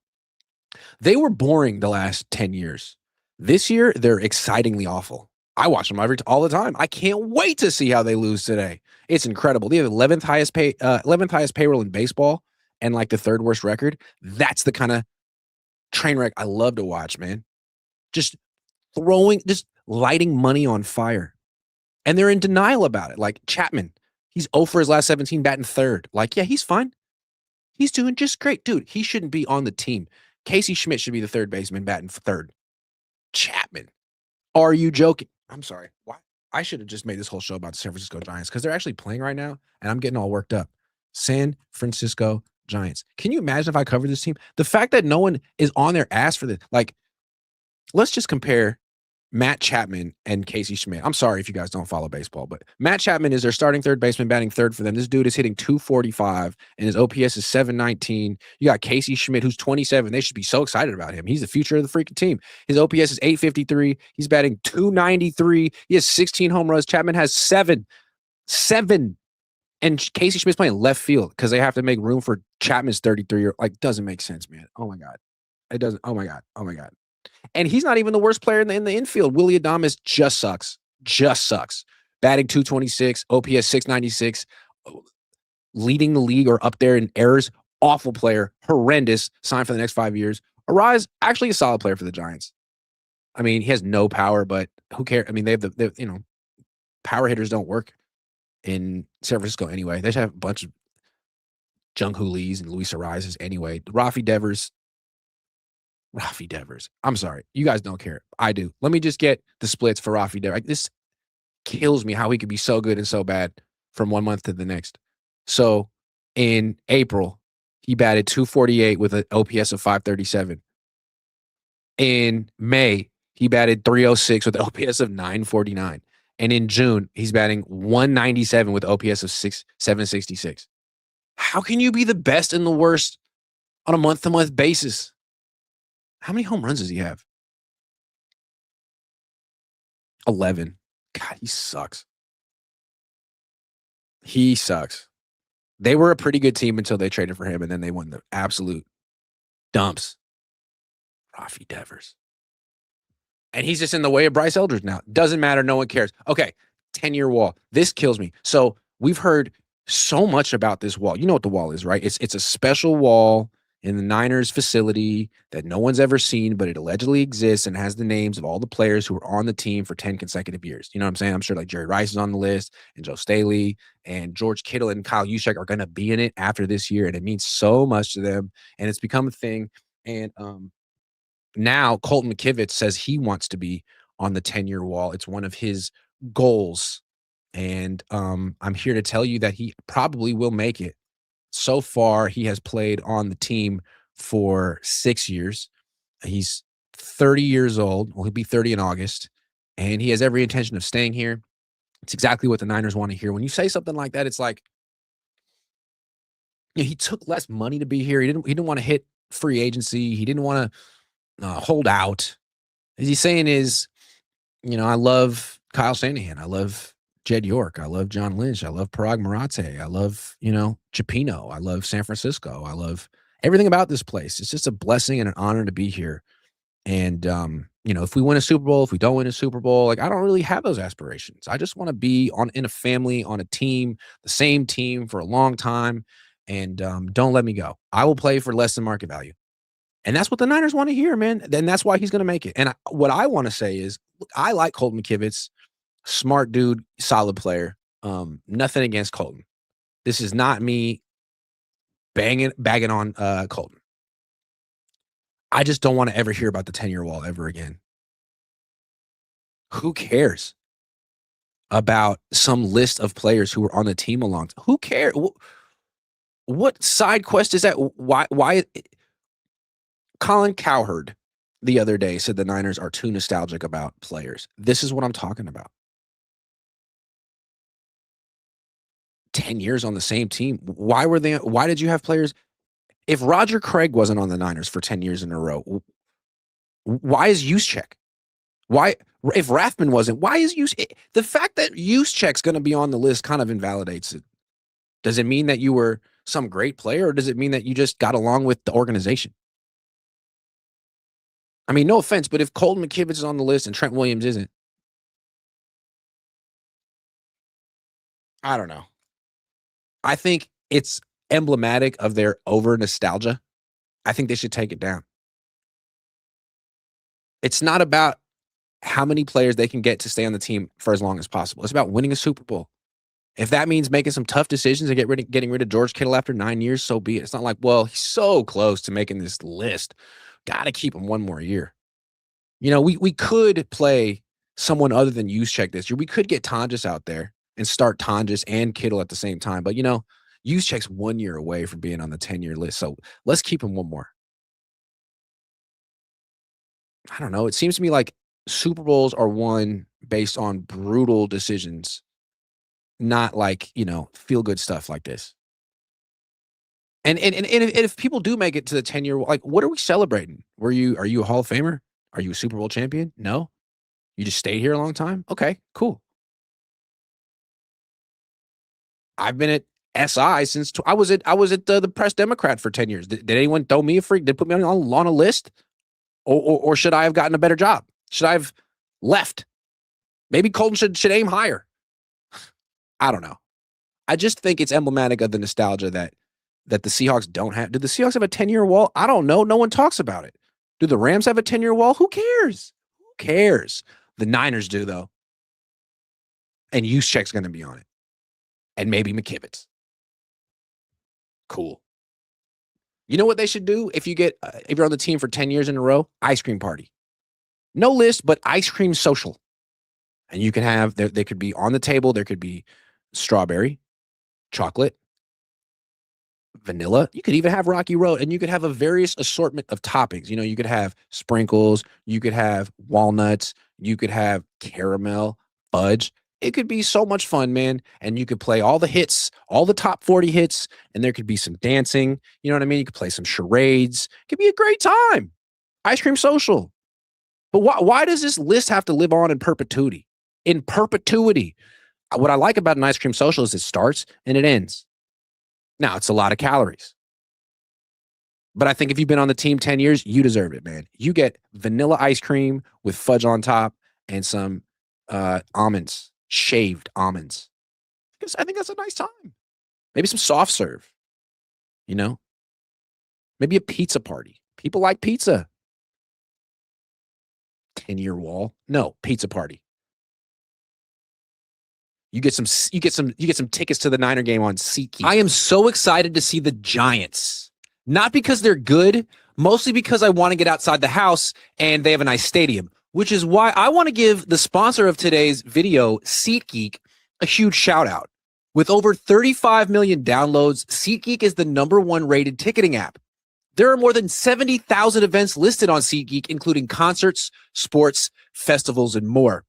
They were boring the last 10 years. This year, they're excitingly awful. I watch them all the time. I can't wait to see how they lose today. It's incredible. They have 11th highest payroll in baseball and like the 3rd worst record. That's the kind of train wreck I love to watch, man. Just lighting money on fire. And they're in denial about it. Like Chapman, he's 0 for his last 17, batting 3rd. Like, yeah, he's fine. He's doing just great. Dude, he shouldn't be on the team. Casey Schmidt should be the 3rd baseman batting 3rd. Chapman. Are you joking? I'm sorry. Why? I should have just made this whole show about the San Francisco Giants because they're actually playing right now, and I'm getting all worked up. San Francisco Giants. Can you imagine if I covered this team? The fact that no one is on their ass for this. Like, let's just compare Matt Chapman and Casey Schmidt. I'm sorry if you guys don't follow baseball, but Matt Chapman is their starting 3rd baseman, batting 3rd for them. This dude is hitting 245, and his OPS is 719. You got Casey Schmidt, who's 27. They should be so excited about him. He's the future of the freaking team. His OPS is 853. He's batting 293. He has 16 home runs. Chapman has 7. 7. And Casey Schmidt's playing left field because they have to make room for Chapman's 33-year. Like, doesn't make sense, man. Oh, my God. It doesn't. Oh, my God. Oh, my God. And he's not even the worst player in the infield. Willie Adames just sucks. Just sucks. Batting 226, OPS 696, leading the league or up there in errors. Awful player. Horrendous. Signed for the next 5 years. Arise, actually a solid player for the Giants. I mean, he has no power, but who cares? I mean, they have power hitters don't work in San Francisco anyway. They just have a bunch of Jung-Hoo Lees and Luis Arises anyway. Rafi Devers. I'm sorry. You guys don't care. I do. Let me just get the splits for Rafi Devers. Like, this kills me how he could be so good and so bad from one month to the next. So in April, he batted 248 with an OPS of 537. In May, he batted 306 with an OPS of 949. And in June, he's batting 197 with OPS of 766. How can you be the best and the worst on a month-to-month basis? How many home runs does he have? 11. God, he sucks. He sucks. They were a pretty good team until they traded for him, and then they won the absolute dumps. Rafi Devers. And he's just in the way of Bryce Eldridge now. Doesn't matter. No one cares. Okay, 10-year wall. This kills me. So we've heard so much about this wall. You know what the wall is, right? It's a special wall in the Niners facility that no one's ever seen, but it allegedly exists and has the names of all the players who were on the team for 10 consecutive years. You know what I'm saying? I'm sure like Jerry Rice is on the list, and Joe Staley and George Kittle and Kyle Juszczyk are going to be in it after this year, and it means so much to them, and it's become a thing. And now Colton McKivitz says he wants to be on the 10-year wall. It's one of his goals, and I'm here to tell you that he probably will make it. So far, he has played on the team for 6 years. He's 30 years old. Well, he'll be 30 in August, and he has every intention of staying here. It's exactly what the Niners want to hear. When you say something like that, it's like, he took less money to be here. He didn't want to hit free agency. He didn't want to hold out. As he's saying is, I love Kyle Shanahan. I love Jed York. I love John Lynch. I love Parag Marate. I love, Chipino. I love San Francisco. I love everything about this place. It's just a blessing and an honor to be here. And, if we win a Super Bowl, if we don't win a Super Bowl, like, I don't really have those aspirations. I just want to be in a family, on a team, the same team for a long time. And don't let me go. I will play for less than market value. And that's what the Niners want to hear, man. Then that's why he's going to make it. And what I want to say is, look, I like Colton McKivitz, smart dude, solid player. Nothing against Colton. This is not me bagging on Colton. I just don't want to ever hear about the tenure wall ever again. Who cares about some list of players who were on the team a long time? Who cares? What side quest is that? Why? Colin Cowherd the other day said the Niners are too nostalgic about players. This is what I'm talking about. 10 years on the same team. Why did you have players? If Roger Craig wasn't on the Niners for 10 years in a row, why is Juszczyk? Why, if Rathman wasn't, why is the fact that Juszczyk's going to be on the list kind of invalidates it. Does it mean that you were some great player, or does it mean that you just got along with the organization? I mean, no offense, but if Colton McKivitz is on the list and Trent Williams isn't, I don't know. I think it's emblematic of their over nostalgia. I think they should take it down. It's not about how many players they can get to stay on the team for as long as possible. It's about winning a Super Bowl. If that means making some tough decisions and getting rid of George Kittle after 9 years, so be it. It's not like, well, he's so close to making this list. Got to keep him one more year. We could play someone other than Juszczyk this year. We could get Tonjes out there and start Tonjes and Kittle at the same time. But, Juszczyk's 1 year away from being on the 10-year list. So let's keep him one more. I don't know. It seems to me like Super Bowls are won based on brutal decisions, not like, feel good stuff like this. And if people do make it to the 10-year, like, what are we celebrating? Are you a Hall of Famer? Are you a Super Bowl champion? No. You just stayed here a long time? Okay, cool. I've been at SI since I was at the Press Democrat for 10 years. Did anyone throw me a freak? Did put me on a list? Or should I have gotten a better job? Should I have left? Maybe Colton should aim higher. I don't know. I just think it's emblematic of the nostalgia that the Seahawks don't have. Do the Seahawks have a 10-year wall? I don't know. No one talks about it. Do the Rams have a 10-year wall? Who cares? Who cares? The Niners do, though. And Juszczyk's going to be on it. And maybe McKivitz. Cool. You know what they should do if you're on the team for 10 years in a row? Ice cream party. No list, but ice cream social. And you can have, they could be on the table. There could be strawberry, chocolate, vanilla. You could even have Rocky Road, and you could have a various assortment of toppings. You could have sprinkles. You could have walnuts. You could have caramel, fudge. It could be so much fun, man. And you could play all the hits, all the top 40 hits, and there could be some dancing. You know what I mean? You could play some charades. It could be a great time. Ice cream social. But why does this list have to live on in perpetuity? In perpetuity. What I like about an ice cream social is it starts and it ends. Now, it's a lot of calories. But I think if you've been on the team 10 years, you deserve it, man. You get vanilla ice cream with fudge on top and some almonds, shaved almonds. I think that's a nice time. Maybe some soft serve, Maybe a pizza party. People like pizza. 10-year wall. No, pizza party. You get some tickets to the Niner game on SeatGeek. I am so excited to see the Giants. Not because they're good, mostly because I want to get outside the house and they have a nice stadium, which is why I want to give the sponsor of today's video, SeatGeek, a huge shout out. With over 35 million downloads, SeatGeek is the #1 rated ticketing app. There are more than 70,000 events listed on SeatGeek, including concerts, sports, festivals, and more.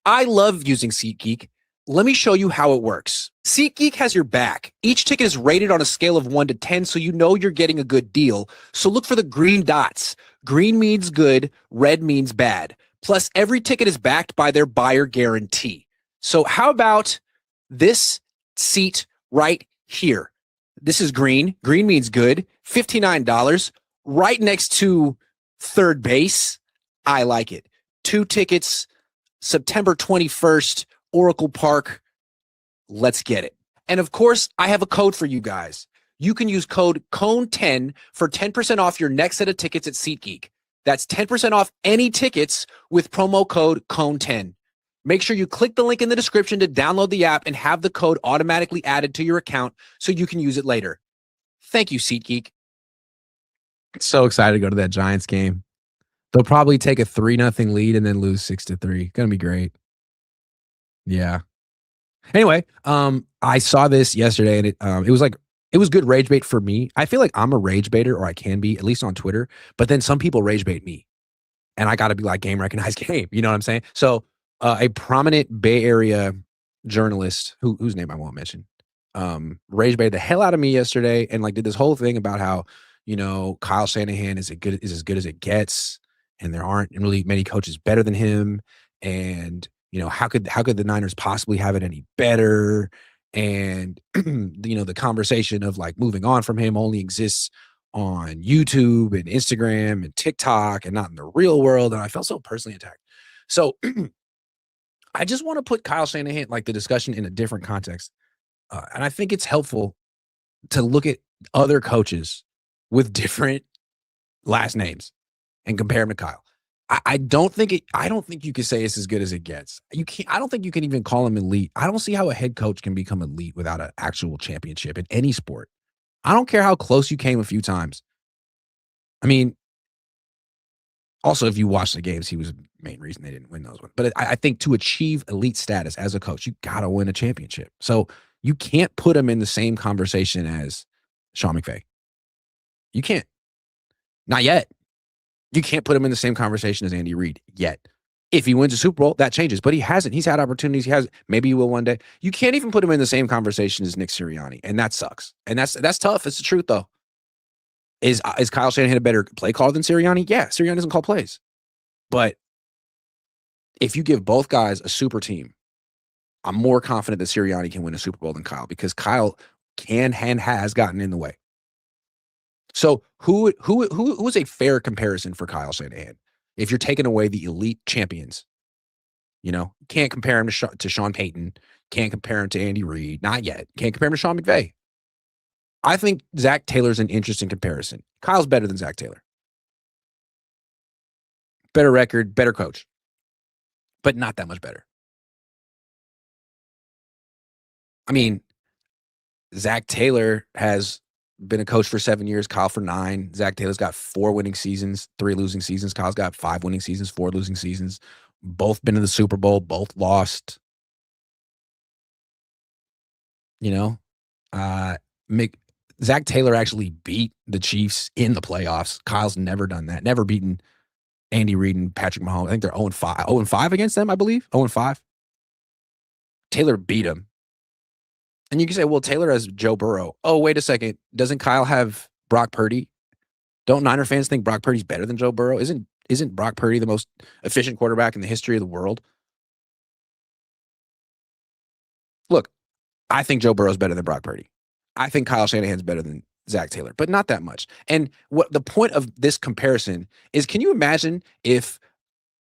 I love using SeatGeek Let me show you how it works. SeatGeek has your back. Each ticket is rated on a scale of 1 to 10, so you know you're getting a good deal. So look for the green dots. Green means good, red means bad. Plus, every ticket is backed by their buyer guarantee. So how about this seat right here? This is green. Green means good. $59. Right next to third base. I like it. 2 tickets, September 21st, Oracle Park. Let's get it. And of course, I have a code for you guys. You can use code Cohn10 for 10% off your next set of tickets at SeatGeek. That's 10% off any tickets with promo code Cohn10. Make sure you click the link in the description to download the app and have the code automatically added to your account so you can use it later. Thank you, SeatGeek. So excited to go to that Giants game. They'll probably take a 3-0 lead and then lose 6-3. Gonna be great. Yeah. Anyway, I saw this yesterday and it was good rage bait for me. I feel like I'm a rage baiter, or I can be, at least on Twitter, but then some people rage bait me. And I gotta be like, game recognized game. You know what I'm saying? So a prominent Bay Area journalist whose name I won't mention, rage baited the hell out of me yesterday and like did this whole thing about how, Kyle Shanahan is as good as it gets, and there aren't really many coaches better than him. And how could the Niners possibly have it any better? And the conversation of like moving on from him only exists on YouTube and Instagram and TikTok and not in the real world. And I felt so personally attacked. So I just want to put Kyle Shanahan, like the discussion, in a different context. And I think it's helpful to look at other coaches with different last names and compare him to Kyle. I don't think you can say it's as good as it gets. I don't think you can even call him elite. I don't see how a head coach can become elite without an actual championship in any sport. I don't care how close you came a few times. I mean, also, if you watch the games, he was the main reason they didn't win those ones. But I think to achieve elite status as a coach, you got to win a championship. So you can't put him in the same conversation as Sean McVay. You can't. Not yet. You can't put him in the same conversation as Andy Reid yet. If he wins a Super Bowl, that changes. But he hasn't. He's had opportunities. He has. Maybe he will one day. You can't even put him in the same conversation as Nick Sirianni, and that sucks. And that's tough. It's the truth, though. Is Kyle Shanahan a better play caller than Sirianni? Yeah, Sirianni doesn't call plays. But if you give both guys a super team, I'm more confident that Sirianni can win a Super Bowl than Kyle, because Kyle can and has gotten in the way. So who is a fair comparison for Kyle Shanahan? If you're taking away the elite champions, can't compare him to Sean Payton, can't compare him to Andy Reid, not yet. Can't compare him to Sean McVay. I think Zach Taylor's an interesting comparison. Kyle's better than Zach Taylor. Better record, better coach, but not that much better. I mean, Zach Taylor has been a coach for 7 years, Kyle for 9. Zach Taylor's got 4 winning seasons, 3 losing seasons. Kyle's got 5 winning seasons, 4 losing seasons. Both been in the Super Bowl, both lost. Zach Taylor actually beat the Chiefs in the playoffs. Kyle's never done that. Never beaten Andy Reid and Patrick Mahomes. I think they're 0-5. 0-5 against them, I believe. 0-5. Taylor beat him. And you can say, well, Taylor has Joe Burrow. Oh, wait a second. Doesn't Kyle have Brock Purdy? Don't Niner fans think Brock Purdy's better than Joe Burrow? Isn't Brock Purdy the most efficient quarterback in the history of the world? Look, I think Joe Burrow's better than Brock Purdy. I think Kyle Shanahan's better than Zach Taylor, but not that much. And what the point of this comparison is, can you imagine if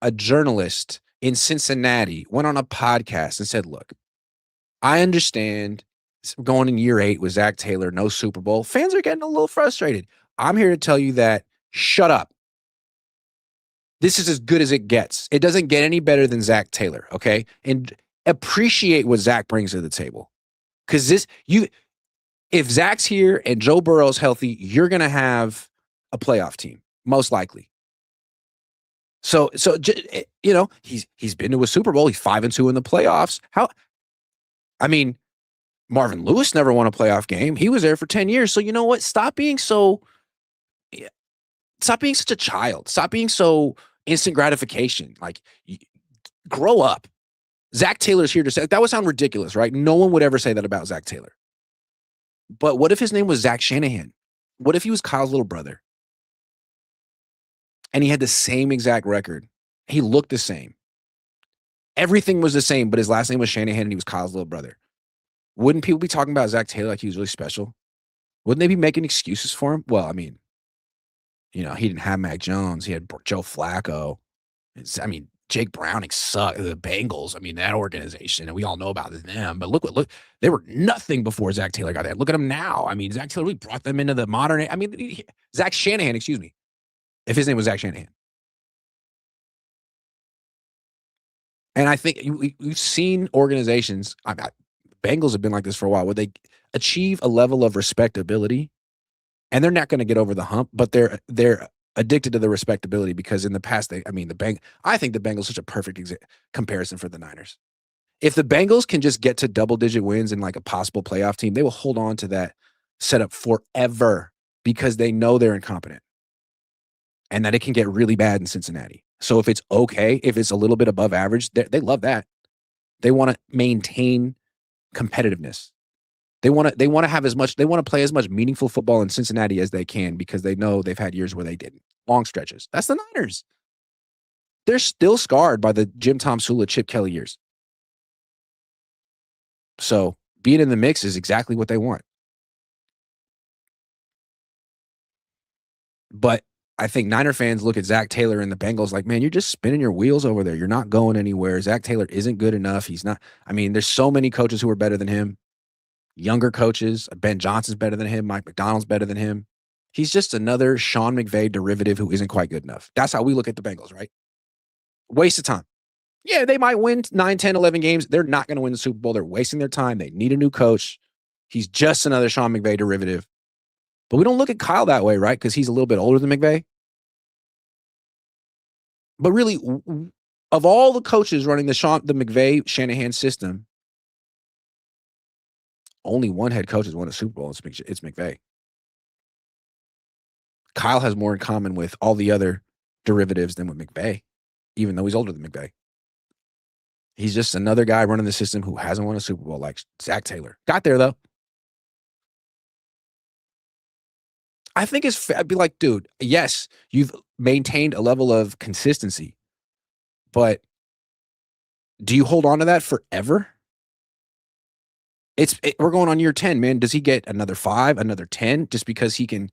a journalist in Cincinnati went on a podcast and said, look, I understand going in year 8 with Zach Taylor, no Super Bowl. Fans are getting a little frustrated. I'm here to tell you that, shut up. This is as good as it gets. It doesn't get any better than Zach Taylor, okay? And appreciate what Zach brings to the table. Because if Zach's here and Joe Burrow's healthy, you're going to have a playoff team, most likely. So he's been to a Super Bowl. He's 5-2 in the playoffs. Marvin Lewis never won a playoff game. He was there for 10 years. So you know what? Stop being such a child. Stop being so instant gratification. Like, grow up. Zach Taylor's here to say that would sound ridiculous, right? No one would ever say that about Zach Taylor. But what if his name was Zach Shanahan? What if he was Kyle's little brother and he had the same exact record? He looked the same. Everything was the same, but his last name was Shanahan and he was Kyle's little brother. Wouldn't people be talking about Zach Taylor like he was really special? Wouldn't they be making excuses for him? Well, I mean, he didn't have Mac Jones. He had Joe Flacco. Jake Browning sucked. The Bengals, that organization, and we all know about them. But look, they were nothing before Zach Taylor got there. Look at them now. Zach Taylor really brought them into the modern. Zach Shanahan, excuse me, if his name was Zach Shanahan. And I think we've seen organizations. Bengals have been like this for a while, where they achieve a level of respectability, and they're not going to get over the hump, but they're addicted to the respectability because in the past, I think the Bengals are such a perfect comparison for the Niners. If the Bengals can just get to double-digit wins and like a possible playoff team, they will hold on to that setup forever because they know they're incompetent and that it can get really bad in Cincinnati. So if it's okay, if it's a little bit above average, they love that. They want to maintain competitiveness. They want to play as much meaningful football in Cincinnati as they can because they know they've had years where they didn't. Long stretches. That's the Niners. They're still scarred by the Jim Tom Sula, Chip Kelly years. So being in the mix is exactly what they want. But I think Niner fans look at Zach Taylor and the Bengals like, man, you're just spinning your wheels over there. You're not going anywhere. Zach Taylor isn't good enough. He's not. There's so many coaches who are better than him. Younger coaches. Ben Johnson's better than him. Mike McDonald's better than him. He's just another Sean McVay derivative who isn't quite good enough. That's how we look at the Bengals, right? Waste of time. Yeah, they might win 9, 10, 11 games. They're not going to win the Super Bowl. They're wasting their time. They need a new coach. He's just another Sean McVay derivative. But we don't look at Kyle that way, right? Because he's a little bit older than McVay. But really, of all the coaches running the McVay Shanahan system, only one head coach has won a Super Bowl. It's McVay. Kyle has more in common with all the other derivatives than with McVay, even though he's older than McVay. He's just another guy running the system who hasn't won a Super Bowl like Zach Taylor. Got there, though. I think I'd be like, dude, yes, you've maintained a level of consistency, but do you hold on to that forever? We're going on year 10, man. Does he get another 5, another 10 just because he can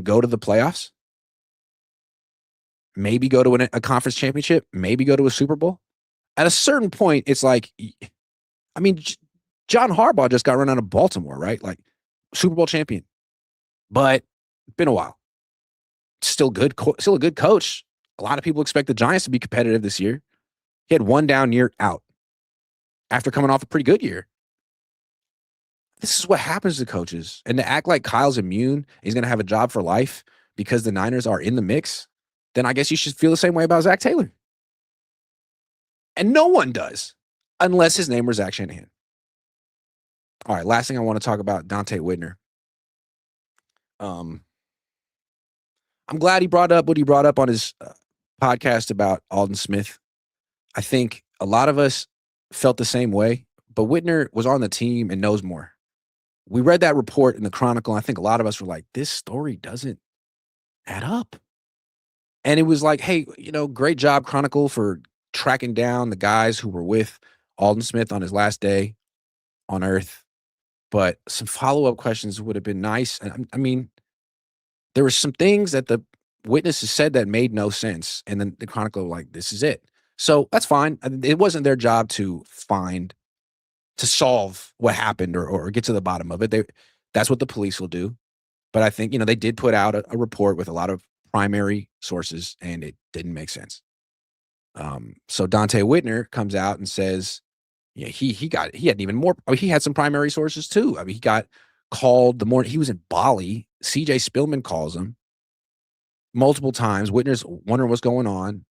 go to the playoffs? Maybe go to a conference championship, maybe go to a Super Bowl. At a certain point, it's like, John Harbaugh just got run out of Baltimore, right? Like Super Bowl champion. But it's been a while. Still still a good coach. A lot of people expect the Giants to be competitive this year. He had one down year out after coming off a pretty good year. This is what happens to coaches. And to act like Kyle's immune, he's going to have a job for life because the Niners are in the mix, then I guess you should feel the same way about Zach Taylor. And no one does, unless his name were Zach Shanahan. All right, last thing I want to talk about, Dante Whitner. I'm glad he brought up what he brought up on his podcast about Aldon Smith. I think a lot of us felt the same way, but Whitner was on the team and knows more. We read that report in the Chronicle, and I think a lot of us were like, this story doesn't add up. And it was like, hey, great job, Chronicle, for tracking down the guys who were with Aldon Smith on his last day on Earth. But some follow-up questions would have been nice. And there were some things that the witnesses said that made no sense. And then the Chronicle were like, this is it. So that's fine. It wasn't their job to solve what happened or get to the bottom of it. That's what the police will do. But I think, they did put out a report with a lot of primary sources, and it didn't make sense. So Dante Whitner comes out and says, yeah, he had even more. He had some primary sources too. He got called the morning he was in Bali. CJ Spillman calls him multiple times. Whitner's wondering what's going on.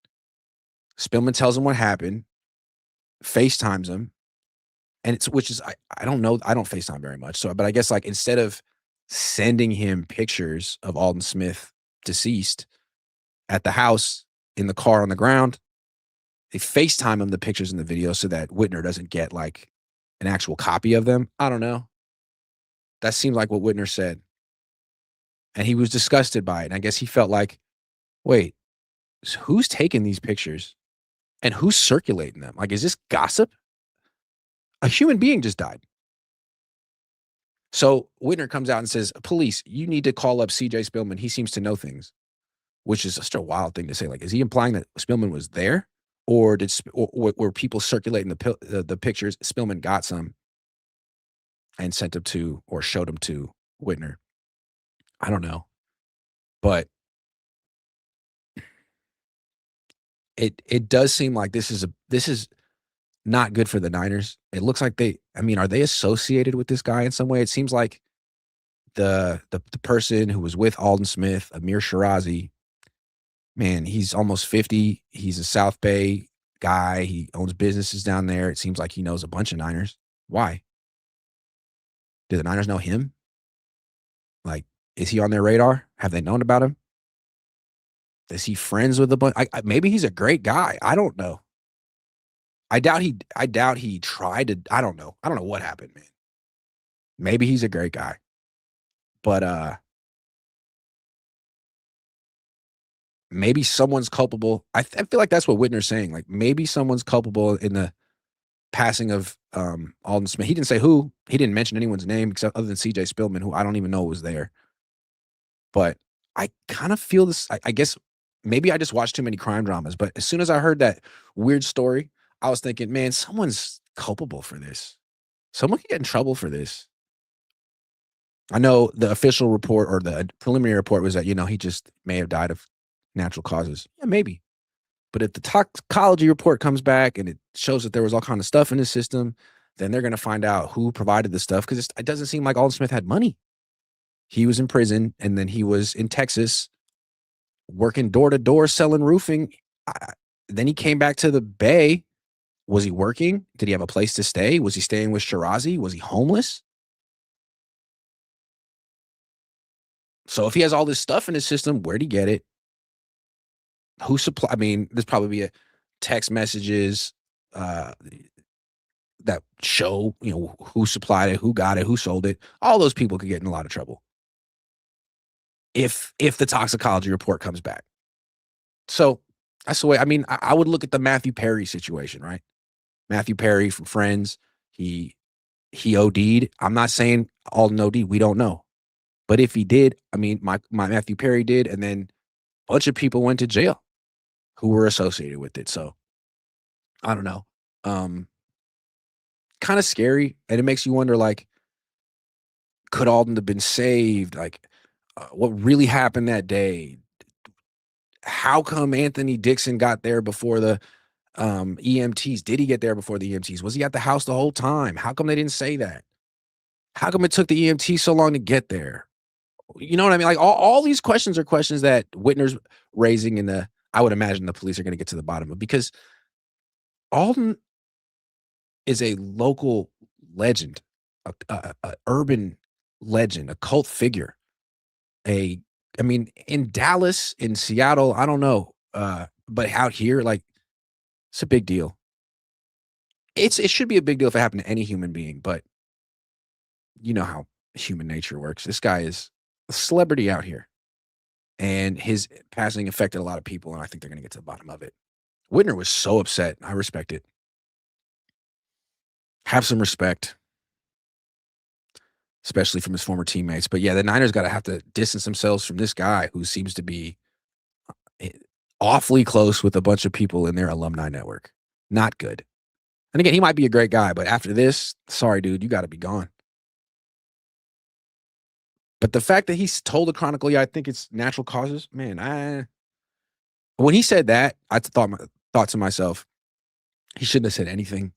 Spillman tells him what happened, FaceTimes him. And I don't know. I don't FaceTime very much. But I guess instead of sending him pictures of Aldon Smith deceased at the house in the car on the ground, They FaceTime him the pictures and the video so that Whitner doesn't get like an actual copy of them. I don't know. That seemed like what Whitner said. And he was disgusted by it. And I guess he felt like, wait, who's taking these pictures and who's circulating them? Like, is this gossip? A human being just died. So Whitner comes out and says, police, you need to call up CJ Spillman. He seems to know things, which is just a wild thing to say. Like, is he implying that Spillman was there? Or were people circulating the pictures? Spillman got some and sent them to or showed them to Whitner. I don't know, but it does seem like this is not good for the Niners. It looks like I mean, are they associated with this guy in some way? It seems like the person who was with Aldon Smith, Amir Shirazi, man, he's almost 50. He's a South Bay guy. He owns businesses down there. It seems like he knows a bunch of Niners. Why? Do the Niners know him? Like, is he on their radar? Have they known about him? Is he friends with a bunch? Maybe he's a great guy. I don't know. I doubt he tried to. I don't know. I don't know what happened, man. Maybe he's a great guy. But maybe someone's culpable. I feel like that's what Whitner's saying. Like, maybe someone's culpable in the passing of Aldon Smith. He didn't say who. He didn't mention anyone's name except other than CJ Spillman, who I don't even know was there. But I kind of feel this. I guess maybe I just watched too many crime dramas. But as soon as I heard that weird story, I was thinking, man, someone's culpable for this. Someone can get in trouble for this. I know the official report or the preliminary report was that, he just may have died of natural causes. Yeah, maybe. But if the toxicology report comes back and it shows that there was all kind of stuff in his system, then they're going to find out who provided the stuff because it doesn't seem like Aldon Smith had money. He was in prison and then he was in Texas working door to door selling roofing. Then he came back to the Bay. Was he working? Did he have a place to stay? Was he staying with Shirazi? Was he homeless? So if he has all this stuff in his system, where'd he get it? Who supply? I mean, there's probably a text messages that show, who supplied it, who got it, who sold it. All those people could get in a lot of trouble if the toxicology report comes back. So that's the way. I mean, I would look at the Matthew Perry situation, right? Matthew Perry from Friends, he OD'd. I'm not saying Alden OD'd. We don't know, but if he did, I mean, my Matthew Perry did, and then a bunch of people went to jail who were associated with it. So I don't know. Kind of scary, and it makes you wonder, like, could Alden have been saved? Like, what really happened that day? How come Anthony Dixon got there before the EMTs? Did he get there before the EMTs? Was he at the house the whole time? How come they didn't say that? How come it took the EMT so long to get there? You know what I mean? Like, all these questions are questions that Whitner's raising, and I would imagine the police are going to get to the bottom of, because Alden is a local legend, a urban legend, a cult figure. I mean, in Dallas, in Seattle, I don't know, but out here, like, it's a big deal. It should be a big deal if it happened to any human being, but you know how human nature works. This guy is a celebrity out here, and his passing affected a lot of people, and I think they're going to get to the bottom of it. Whitner was so upset. I respect it. Have some respect, especially from his former teammates. But yeah, the Niners got to have to distance themselves from this guy who seems to be awfully close with a bunch of people in their alumni network. Not good. And again, he might be a great guy, but after this, sorry, dude, you got to be gone. But the fact that he's told the Chronicle, yeah, I think it's natural causes, man. When he said that, I thought to myself, he shouldn't have said anything.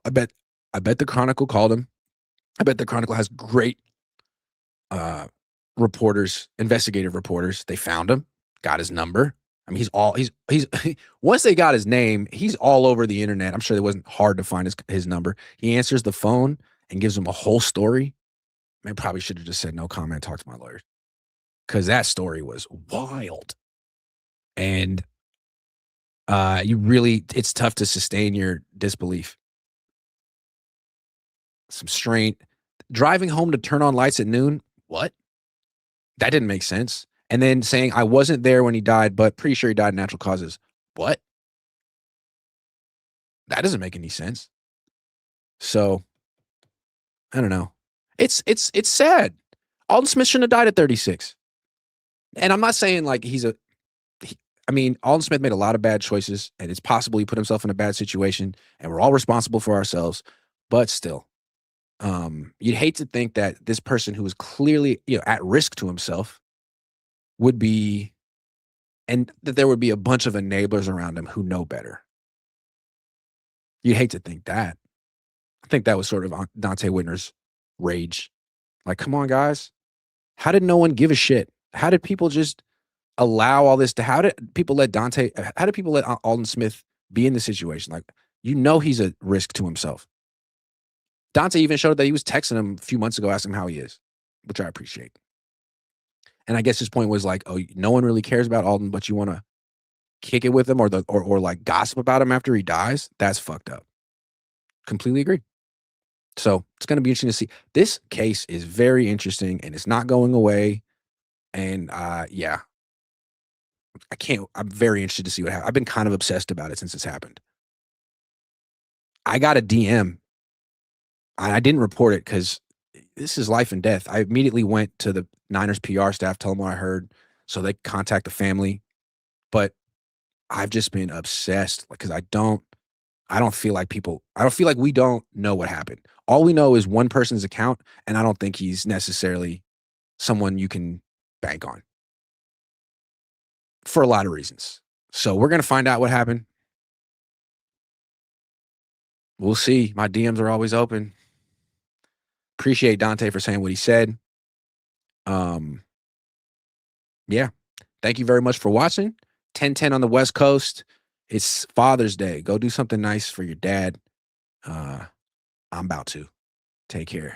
I bet the Chronicle called him. I bet the Chronicle has great reporters, investigative reporters. They found him, got his number. I mean, he's once they got his name, he's all over the internet. I'm sure it wasn't hard to find his number. He answers the phone and gives them a whole story. Man, probably should have just said no comment, talk to my lawyers, because that story was wild. And it's tough to sustain your disbelief. Some strain. Driving home to turn on lights at noon. What? That didn't make sense. And then saying I wasn't there when he died, but pretty sure he died of natural causes. What? That doesn't make any sense. So I don't know. It's sad. Aldon Smith shouldn't have died at 36. And I'm not saying like I mean, Aldon Smith made a lot of bad choices, and it's possible he put himself in a bad situation, and we're all responsible for ourselves. But still, you'd hate to think that this person who was clearly, at risk to himself would be, and that there would be a bunch of enablers around him who know better. You'd hate to think that. I think that was sort of Dante Whitner's rage. Like, come on, guys. How did no one give a shit? How did people just allow all this to, how did people let Aldon Smith be in the situation? Like, he's a risk to himself. Dante even showed that he was texting him a few months ago, asking him how he is, which I appreciate. And I guess his point was like, oh, no one really cares about Aldon, but you want to kick it with him or like gossip about him after he dies. That's fucked up. Completely agree. So it's going to be interesting to see. This case is very interesting and it's not going away. And yeah, I'm very interested to see what happens. I've been kind of obsessed about it since it's happened. I got a DM. I didn't report it because this is life and death. I immediately went to the Niners PR staff, tell them what I heard, so they contact the family. But I've just been obsessed because I don't feel like we don't know what happened. All we know is one person's account, and I don't think he's necessarily someone you can bank on for a lot of reasons. So we're going to find out what happened. We'll see. My DMs are always open. Appreciate Dante for saying what he said. Yeah. Thank you very much for watching. 10-10 on the West Coast. It's Father's Day. Go do something nice for your dad. I'm about to. Take care.